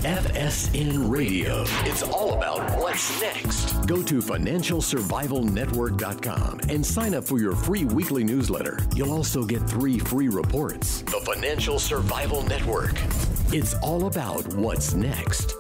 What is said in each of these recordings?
FSN Radio. It's all about what's next. Go to financialsurvivalnetwork.com and sign up for your free weekly newsletter. You'll also get 3 free reports. The Financial Survival Network. It's all about what's next.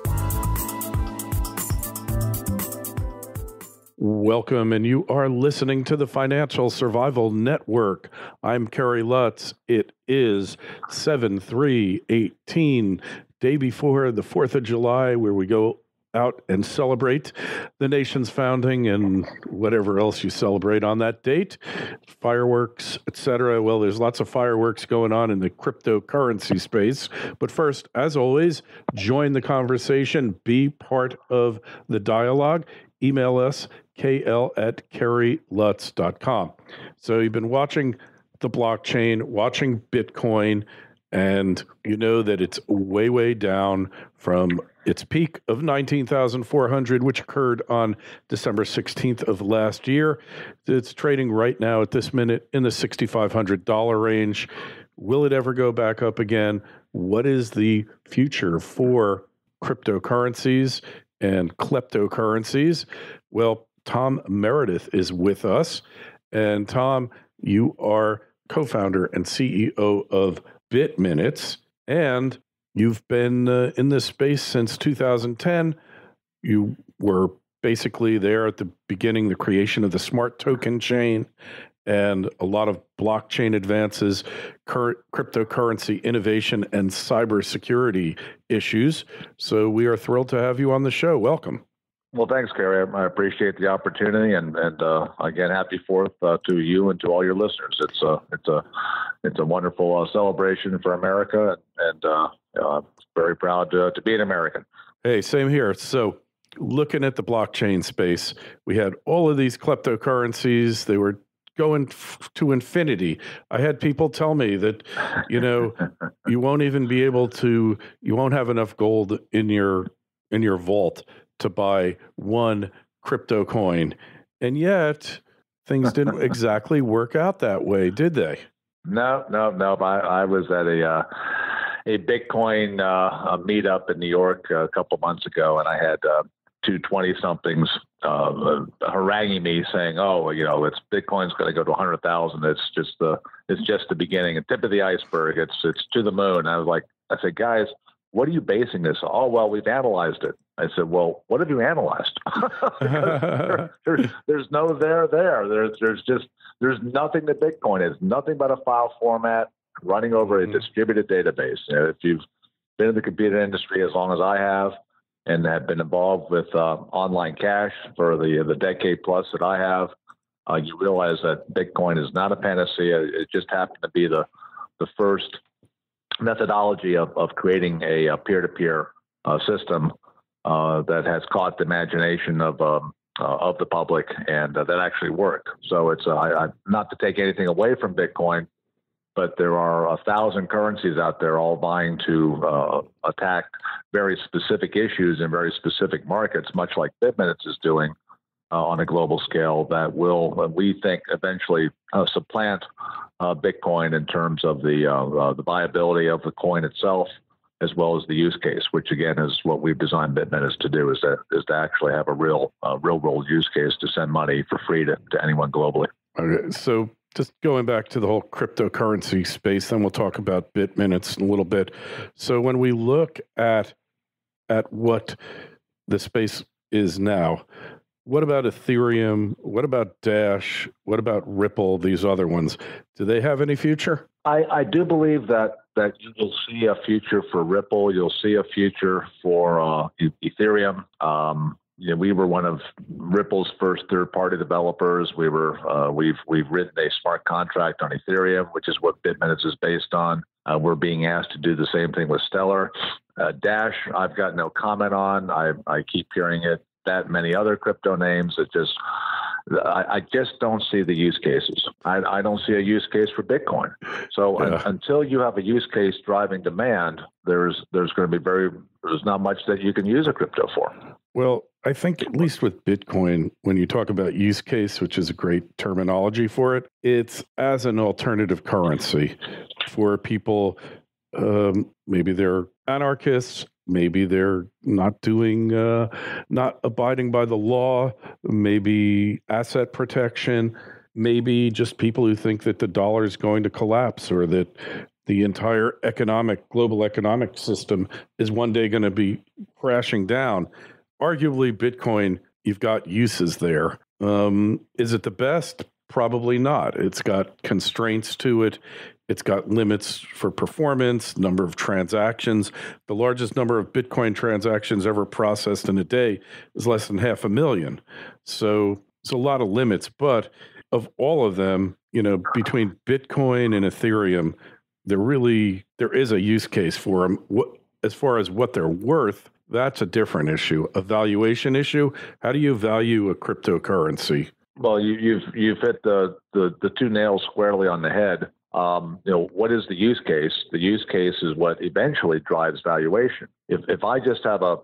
Welcome, and you are listening to the Financial Survival Network. I'm Kerry Lutz. It is 7/3/18, day before the 4th of July, where we go out and celebrate the nation's founding and whatever else you celebrate on that date, fireworks, etc. Well, there's lots of fireworks going on in the cryptocurrency space. But first, as always, join the conversation, be part of the dialogue. Email us, kl@kerrylutz.com. So you've been watching the blockchain, watching Bitcoin, and you know that it's way, way down from its peak of 19,400, which occurred on December 16th of last year. It's trading right now at this minute in the $6,500 range. Will it ever go back up again? What is the future for cryptocurrencies and kleptocurrencies? Well, Tom Meredith is with us. And Tom, you are co-founder and CEO of BitMinutes, and you've been in this space since 2010. You were basically there at the beginning, the creation of the smart token chain, and a lot of blockchain advances, current cryptocurrency innovation, and cybersecurity issues. So we are thrilled to have you on the show. Welcome. Well, thanks, Gary. I appreciate the opportunity, and again, happy 4th to you and to all your listeners. It's a wonderful celebration for America, and I'm very proud to be an American. Hey, same here. So, looking at the blockchain space, we had all of these kleptocurrencies. They were going to infinity. I had people tell me that, you won't even be able to. You won't have enough gold in your vault to buy one crypto coin. And yet things didn't exactly work out that way, did they? No. I was at a Bitcoin meetup in New York a couple months ago, and I had two 20-somethings haranguing me saying, it's Bitcoin's going to go to 100,000. It's just the beginning, a tip of the iceberg. It's to the moon. I said, guys, what are you basing this on? Oh, well, we've analyzed it. I said, well, what have you analyzed? there's no there. There's nothing to Bitcoin. It's nothing but a file format running over a distributed database. If you've been in the computer industry as long as I have and have been involved with online cash for the decade plus that I have, you realize that Bitcoin is not a panacea. It just happened to be the first methodology of creating a peer-to-peer system that has caught the imagination of the public, and that actually work. So it's not to take anything away from Bitcoin, but there are 1,000 currencies out there all vying to attack very specific issues in very specific markets, much like BitMinutes is doing on a global scale, that will, we think, eventually supplant Bitcoin in terms of the viability of the coin itself, as well as the use case, which again is what we've designed BitMinutes to do, is to actually have a real world use case to send money for free to anyone globally. Okay, so just going back to the whole cryptocurrency space, then we'll talk about BitMinutes in a little bit. So when we look at what the space is now, what about Ethereum? What about Dash? What about Ripple? These other ones, do they have any future? I do believe that you'll see a future for Ripple. You'll see a future for Ethereum. We were one of Ripple's first third-party developers. We've written a smart contract on Ethereum, which is what BitMinutes is based on. We're being asked to do the same thing with Stellar. Dash, I've got no comment on. I keep hearing it. That many other crypto names. I just don't see the use cases. I don't see a use case for Bitcoin. So until you have a use case driving demand, there's going to be there's not much that you can use a crypto for. Well, I think at least with Bitcoin, when you talk about use case, which is a great terminology for it, it's as an alternative currency for people. Maybe they're anarchists, maybe they're not not abiding by the law, maybe asset protection, maybe just people who think that the dollar is going to collapse or that the entire global economic system is one day going to be crashing down. Arguably, Bitcoin, you've got uses there. Is it the best? Probably not. It's got constraints to it. It's got limits for performance, number of transactions. The largest number of Bitcoin transactions ever processed in a day is less than 500,000. So it's a lot of limits. But of all of them, between Bitcoin and Ethereum, there is a use case for them. As far as what they're worth, that's a different issue, a valuation issue. How do you value a cryptocurrency? Well, you've hit the two nails squarely on the head. What is the use case? The use case is what eventually drives valuation. If I just have a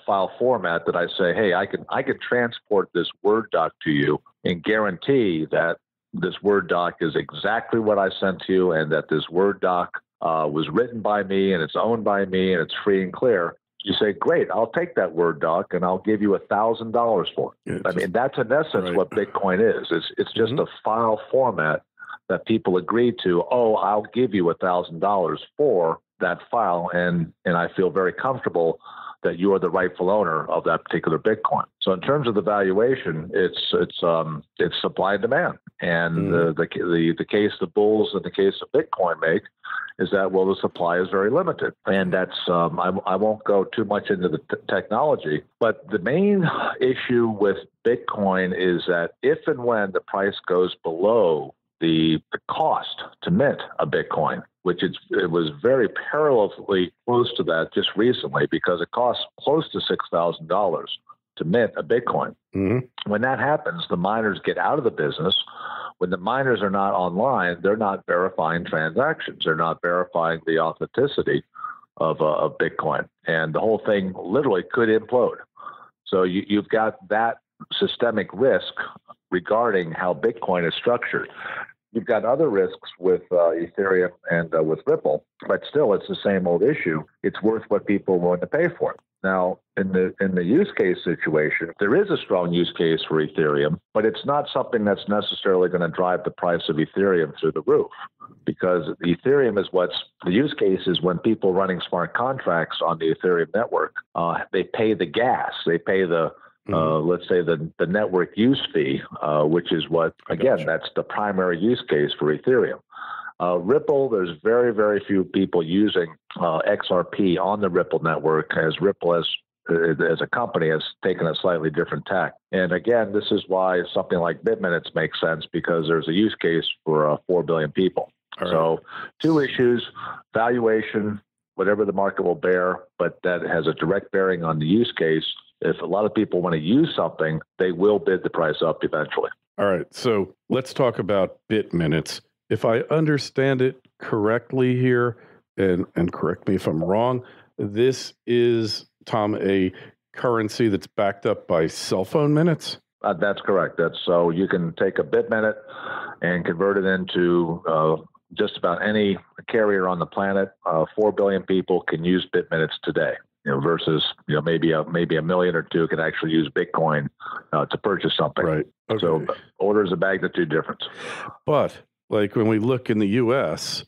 file format that I say, hey, I can transport this Word doc to you and guarantee that this Word doc is exactly what I sent to you and that this Word doc was written by me and it's owned by me and it's free and clear. You say, great, I'll take that Word doc and I'll give you $1,000 for it. I mean, that's in essence what Bitcoin is. It's just a file format that people agree to. Oh, I'll give you $1,000 for that file, and I feel very comfortable that you are the rightful owner of that particular Bitcoin. So in terms of the valuation, it's supply and demand, and the case the bulls in the case of Bitcoin make is that, well, the supply is very limited, and that's I won't go too much into the technology, but the main issue with Bitcoin is that if and when the price goes below the cost to mint a Bitcoin, which it was very perilously close to that just recently because it costs close to $6,000 to mint a Bitcoin. Mm-hmm. When that happens, the miners get out of the business. When the miners are not online, they're not verifying transactions. They're not verifying the authenticity of Bitcoin. And the whole thing literally could implode. So you've got that systemic risk regarding how Bitcoin is structured. You've got other risks with Ethereum and with Ripple, but still it's the same old issue. It's worth what people are willing to pay for it. Now, in the use case situation, there is a strong use case for Ethereum, but it's not something that's necessarily going to drive the price of Ethereum through the roof, because Ethereum is the use case is when people running smart contracts on the Ethereum network, they pay the gas, they pay the let's say the network use fee, which is what, again, that's the primary use case for Ethereum. Ripple, there's very, very few people using XRP on the Ripple network, as Ripple as a company has taken a slightly different tack. And again, this is why something like BitMinutes makes sense, because there's a use case for 4 billion people. Right. So two issues, valuation, whatever the market will bear, but that has a direct bearing on the use case. If a lot of people want to use something, they will bid the price up eventually. All right. So let's talk about BitMinutes. If I understand it correctly here, and correct me if I'm wrong, this is, Tom, a currency that's backed up by cell phone minutes? That's correct. So you can take a BitMinute and convert it into just about any carrier on the planet. 4 billion people can use BitMinutes today. Versus maybe a million or two can actually use Bitcoin to purchase something. Right. Okay. So orders of magnitude difference. But like when we look in the U.S.,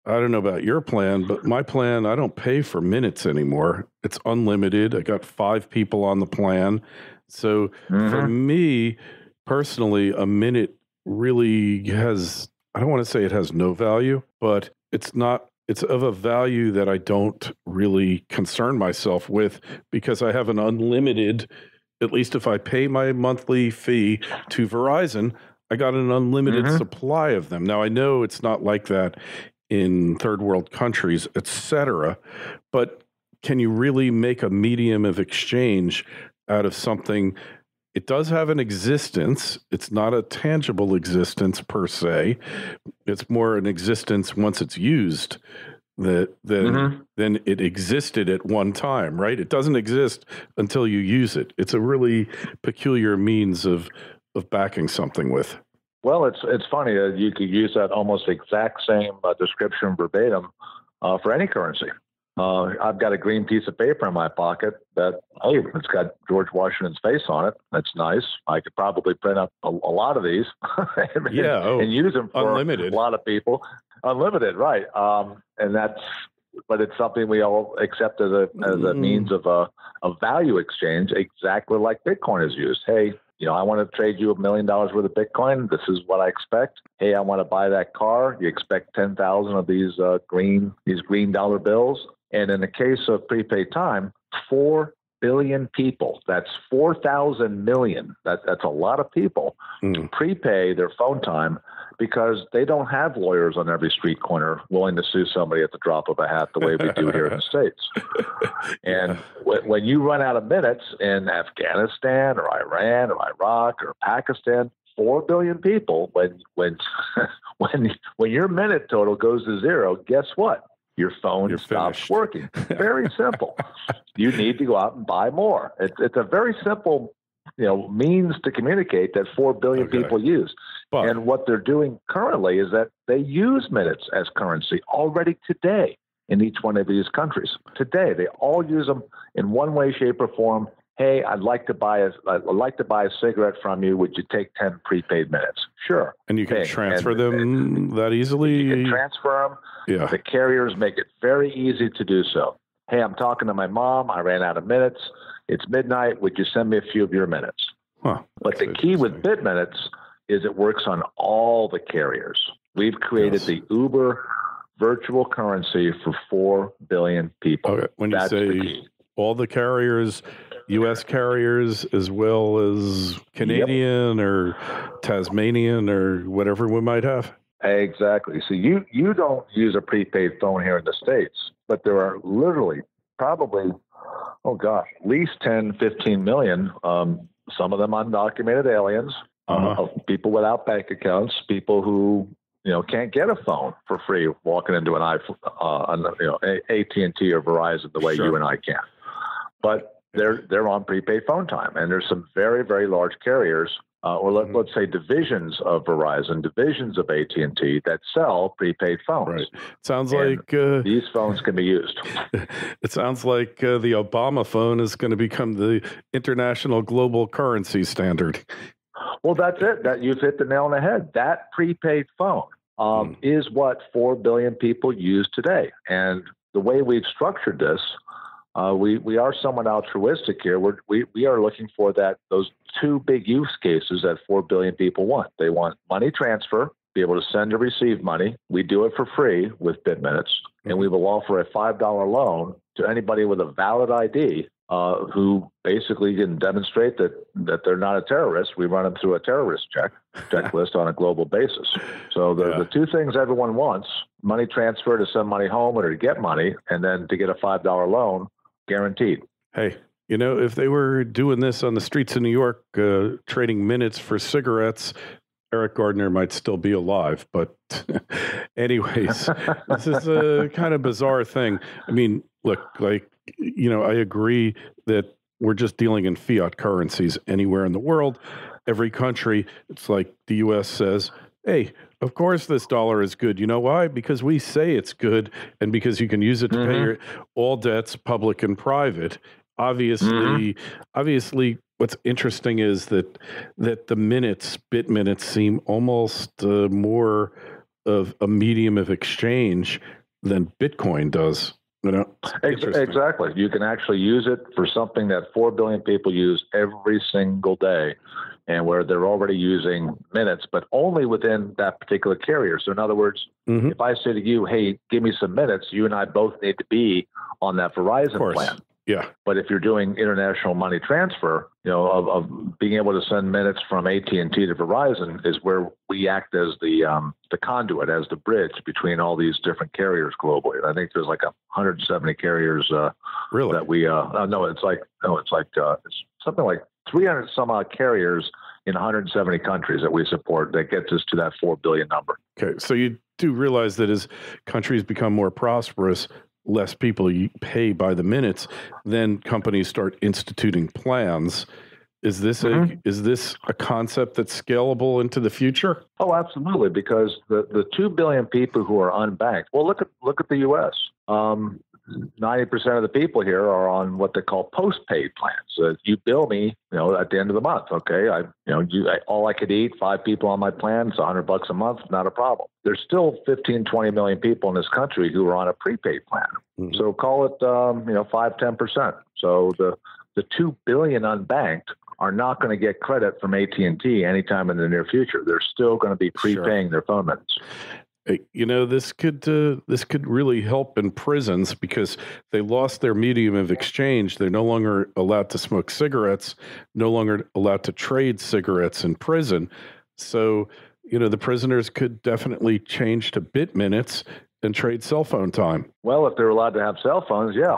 I don't know about your plan, but my plan, I don't pay for minutes anymore. It's unlimited. I got 5 people on the plan. So for me personally, a minute really has, I don't want to say it has no value, but it's of a value that I don't really concern myself with, because I have an unlimited, at least if I pay my monthly fee to Verizon, I got an unlimited supply of them. Now, I know it's not like that in third world countries, et cetera, but can you really make a medium of exchange out of something? It does have an existence. It's not a tangible existence per se. It's more an existence once it's used than it existed at one time, right? It doesn't exist until you use it. It's a really peculiar means of backing something with. Well, it's funny. You could use that almost exact same description verbatim for any currency. I've got a green piece of paper in my pocket that, hey, it's got George Washington's face on it. That's nice. I could probably print up a lot of these and use them for unlimited. A lot of people. Unlimited, right. But it's something we all accept as a means of a value exchange, exactly like Bitcoin is used. Hey, I want to trade you $1 million worth of Bitcoin. This is what I expect. Hey, I want to buy that car. You expect 10,000 of these green dollar bills. And in the case of prepaid time, 4 billion people, that's 4,000 million. That's a lot of people prepay their phone time because they don't have lawyers on every street corner willing to sue somebody at the drop of a hat the way we do here in the States. And when you run out of minutes in Afghanistan or Iran or Iraq or Pakistan, 4 billion people, when your minute total goes to zero, guess what? Your phone stops working. Very simple. You need to go out and buy more. It's a very simple, means to communicate that 4 billion people use. And what they're doing currently is that they use minutes as currency already today in each one of these countries. Today, they all use them in one way, shape, or form. Hey, I'd like to buy a cigarette from you. Would you take 10 prepaid minutes? Sure. And you can transfer them that easily? You can transfer them. Yeah. The carriers make it very easy to do so. Hey, I'm talking to my mom. I ran out of minutes. It's midnight. Would you send me a few of your minutes? Huh, but the key with BitMinutes is it works on all the carriers. We've created the Uber virtual currency for 4 billion people. Okay. When you say all the carriers, U.S. carriers as well as Canadian or Tasmanian or whatever we might have? Exactly. So you don't use a prepaid phone here in the States, but there are literally probably, at least 10, 15 million, some of them undocumented aliens, of people without bank accounts, people who can't get a phone for free walking into an iPhone, AT&T or Verizon the way you and I can. But they're on prepaid phone time, and there's some very, very large carriers, let's say divisions of Verizon, divisions of AT&T that sell prepaid phones. Right. Sounds and like these phones can be used. It sounds like the Obama phone is going to become the international global currency standard. Well, that's it. That you've hit the nail on the head. That prepaid phone is what 4 billion people use today, and the way we've structured this. We are somewhat altruistic here. We are looking for those two big use cases that 4 billion people want. They want money transfer, be able to send or receive money. We do it for free with BitMinutes, and we will offer a $5 loan to anybody with a valid ID who basically can demonstrate that they're not a terrorist. We run them through a terrorist checklist on a global basis. So the two things everyone wants: money transfer to send money home or to get money, and then to get a $5 loan. Guaranteed. Hey, if they were doing this on the streets of New York, trading minutes for cigarettes, Eric Gardner might still be alive. But anyways, this is a kind of bizarre thing. I mean, look, I agree that we're just dealing in fiat currencies anywhere in the world. Every country, it's like the U.S. says, hey, of course this dollar is good. You know why? Because we say it's good, and because you can use it to pay your all debts, public and private. Obviously, what's interesting is that the BitMinutes seem almost more of a medium of exchange than Bitcoin does. Exactly. You can actually use it for something that 4 billion people use every single day, and where they're already using minutes, but only within that particular carrier. So in other words, if I say to you, hey, give me some minutes, you and I both need to be on that Verizon plan. Yeah. But if you're doing international money transfer, of being able to send minutes from AT&T to Verizon is where we act as the conduit, as the bridge between all these different carriers globally. And I think there's like 170 carriers really that we it's something like 300 some odd carriers in 170 countries that we support. That gets us to that 4 billion number. Okay, so you do realize that as countries become more prosperous, less people pay by the minutes, then companies start instituting plans. Is this a concept that's scalable into the future? Oh, absolutely, because the 2 billion people who are unbanked. Well, look at the U.S. 90% of the people here are on what they call postpaid plans. So you bill me, at the end of the month. Okay. All I could eat, 5 people on my plan. It's $100 a month. Not a problem. There's still 15, 20 million people in this country who are on a prepaid plan. Mm-hmm. So call it, 5-10%. So the 2 billion unbanked are not going to get credit from AT&T anytime in the near future. They're still going to be prepaying their phone minutes. This could really help in prisons because they lost their medium of exchange. They're no longer allowed to smoke cigarettes, no longer allowed to trade cigarettes in prison. So, the prisoners could definitely change to BitMinutes and trade cell phone time. Well, if they're allowed to have cell phones, yeah.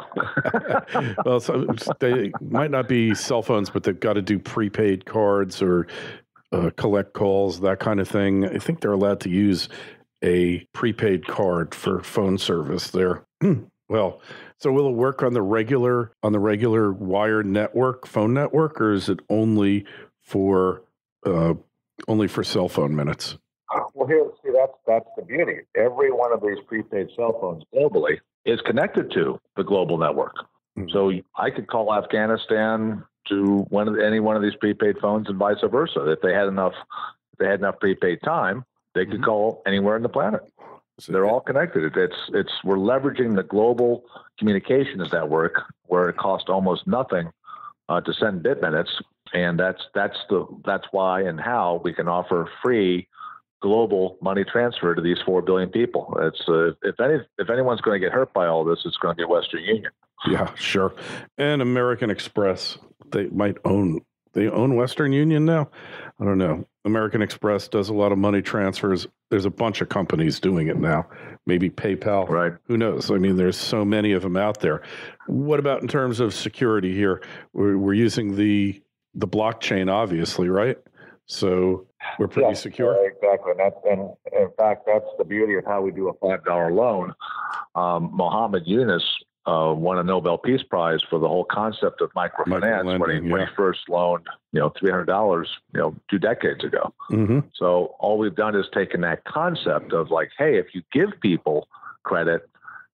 Well, they might not be cell phones, but they've got to do prepaid cards or collect calls, that kind of thing. I think they're allowed to use a prepaid card for phone service there. Well, so will it work on the regular wired network, phone network, or is it only for cell phone minutes? Well, that's the beauty. Every one of these prepaid cell phones globally is connected to the global network. Mm-hmm. So I could call Afghanistan to any one of these prepaid phones and vice versa. If they had enough prepaid time, they could call anywhere on the planet. So they're all connected. We're leveraging the global communications network where it costs almost nothing to send BitMinutes, and that's why and how we can offer free global money transfer to these 4 billion people. It's if anyone's going to get hurt by all this, it's going to be Western Union. Yeah, sure. And American Express, they own Western Union now. I don't know. American Express does a lot of money transfers. There's a bunch of companies doing it now. Maybe PayPal. Right. Who knows? I mean, there's so many of them out there. What about in terms of security here? We're using the blockchain, obviously, right? So we're pretty secure. Exactly. And in fact, that's the beauty of how we do a $5 loan. Mohammed Yunus won a Nobel Peace Prize for the whole concept of microfinance when he first loaned, $300, 2 decades ago. Mm-hmm. So all we've done is taken that concept of like, hey, if you give people credit,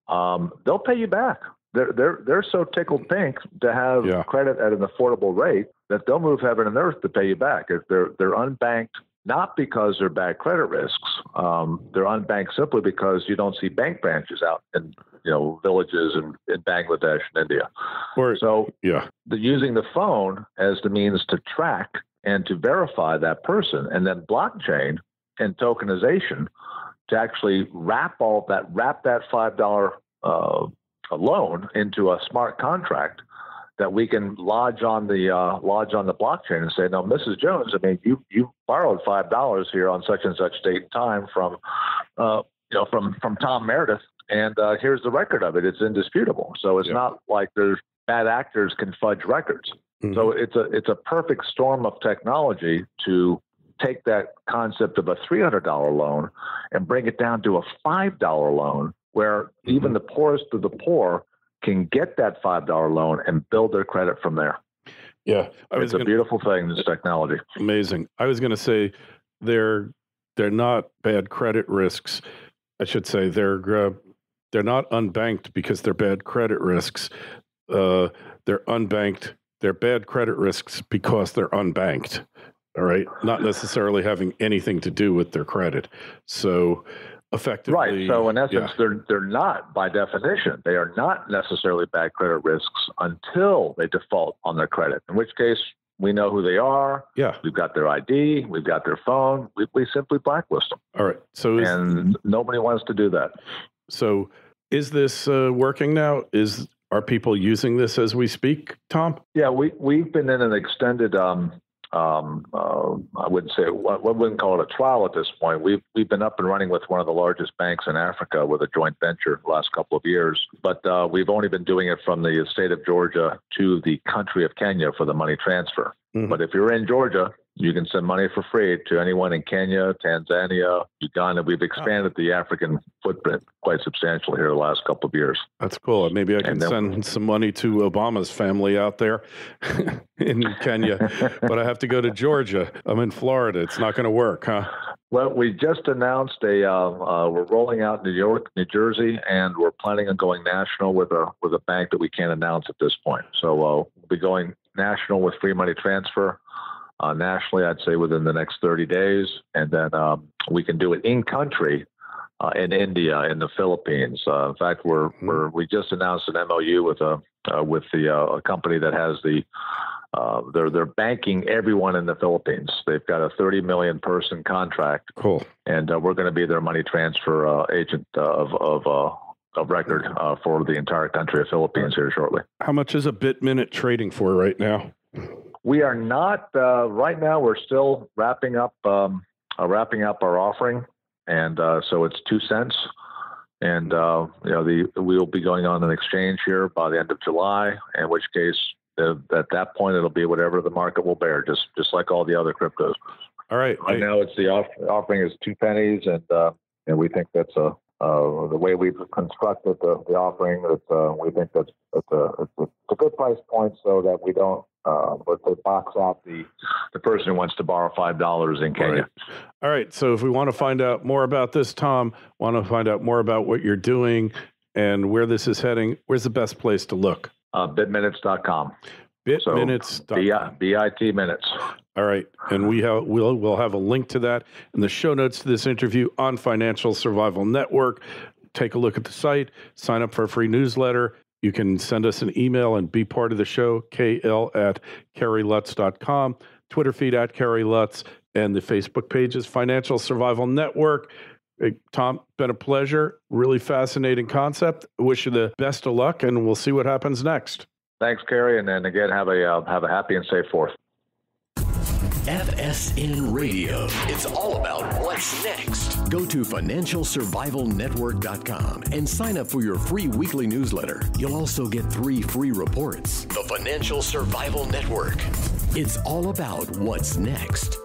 they'll pay you back. They're so tickled pink to have credit at an affordable rate that they'll move heaven and earth to pay you back. If they're unbanked, not because they're bad credit risks. They're unbanked simply because you don't see bank branches out in villages in Bangladesh and India. Using the phone as the means to track and to verify that person, and then blockchain and tokenization to actually wrap that $5 loan into a smart contract that we can lodge on the blockchain and say, no, Mrs. Jones, I mean, you borrowed $5 here on such and such date and time from Tom Meredith, and here's the record of it. It's indisputable. So it's not like there's bad actors can fudge records. Mm-hmm. So it's a perfect storm of technology to take that concept of a $300 loan and bring it down to a $5 loan, where even the poorest of the poor can get that $5 loan and build their credit from there. Yeah. It's a beautiful thing, this technology. Amazing. I was going to say they're not bad credit risks. I should say they're not unbanked because they're bad credit risks. They're unbanked. They're bad credit risks because they're unbanked. All right. Not necessarily having anything to do with their credit. So effectively. Right. So in essence, they're not, by definition, they are not necessarily bad credit risks until they default on their credit, in which case we know who they are. Yeah. We've got their ID. We've got their phone. We simply blacklist them. All right. So nobody wants to do that. So is this working now? Are people using this as we speak, Tom? Yeah, we've been in an extended I wouldn't call it a trial at this point. We've been up and running with one of the largest banks in Africa with a joint venture the last couple of years, but we've only been doing it from the state of Georgia to the country of Kenya for the money transfer. Mm-hmm. But if you're in Georgia, you can send money for free to anyone in Kenya, Tanzania, Uganda. We've expanded the African footprint quite substantially here the last couple of years. That's cool. Maybe I can send some money to Obama's family out there in Kenya, but I have to go to Georgia. I'm in Florida. It's not going to work, huh? Well, we just announced we're rolling out New York, New Jersey, and we're planning on going national with a bank that we can't announce at this point. So we'll be going national with free money transfer. Nationally, I'd say within the next 30 days, and then we can do it in country in India, in the Philippines. In fact, we just announced an MOU with a company that has they're banking everyone in the Philippines. They've got a 30 million person contract. Cool. And we're going to be their money transfer agent of record for the entire country of Philippines here shortly. How much is a BitMinute trading for right now? We are not right now. We're still wrapping up our offering, and so it's 2 cents. And we will be going on an exchange here by the end of July. In which case, at that point, it'll be whatever the market will bear, just like all the other cryptos. All right. Right now, it's the offering is 2 pennies, and we think that's the way we've constructed the offering. We think it's a good price point, so that we don't. But they box out the person who wants to borrow $5 in Kenya. Right. All right. So if we want to find out more about this, Tom, want to find out more about what you're doing and where this is heading, where's the best place to look? BitMinutes.com. BitMinutes.com. BIT minutes. All right. And we'll have a link to that in the show notes to this interview on Financial Survival Network. Take a look at the site, sign up for a free newsletter. You can send us an email and be part of the show, kl@kerrylutz.com, Twitter feed @KerryLutz, and the Facebook page is Financial Survival Network. Hey, Tom, been a pleasure. Really fascinating concept. I wish you the best of luck, and we'll see what happens next. Thanks, Kerry, and then again, have a happy and safe 4th. FSN Radio. It's all about what's next. Go to financialsurvivalnetwork.com and sign up for your free weekly newsletter. You'll also get 3 free reports. The Financial Survival Network. It's all about what's next.